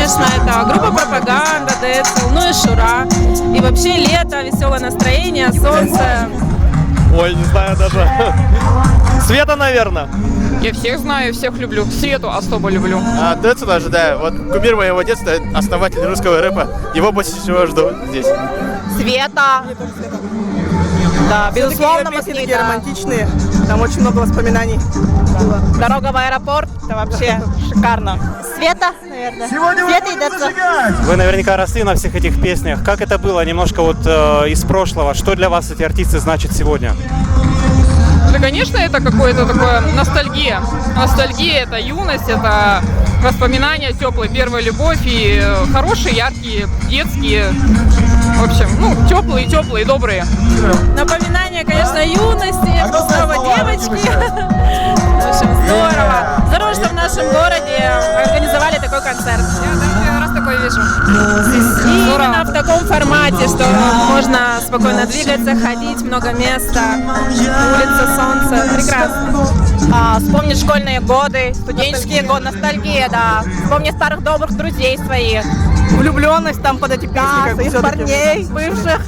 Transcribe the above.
конечно, это группа «Пропаганда», ДСЛ, ну и «Шура». И вообще лето, веселое настроение, солнце. Ой, не знаю даже. Света, наверное. Я всех знаю, всех люблю. Свету особо люблю. Децл даже, да. Вот кумир моего детства, основатель русского рэпа. Его больше всего жду здесь. Света. Да, безусловно, песни такие Магнита. романтичные. Там очень много воспоминаний. Дорога в аэропорт. Это вообще шикарно. Света, наверное. Света и Децл. Вы наверняка росли на всех этих песнях. Как это было немножко вот из прошлого? Что для вас эти артисты значат сегодня? Да, конечно, это какое-то такое ностальгия. Ностальгия — это юность, это воспоминания теплой первой любовь и хорошие, яркие, детские. В общем, ну, теплые, добрые. Напоминание, конечно, юности, снова девочки. В общем, здорово. Здорово, что в нашем городе организовали такой концерт. Я первый раз такой вижу. И именно в таком формате, что можно спокойно двигаться, ходить, много места, улица, солнце. Прекрасно. Вспомнить школьные годы, студенческие годы, ностальгия, да. Вспомнить старых добрых друзей своих. Влюбленность там под эти песни. Да, как бы своих всё-таки. парней, бывших.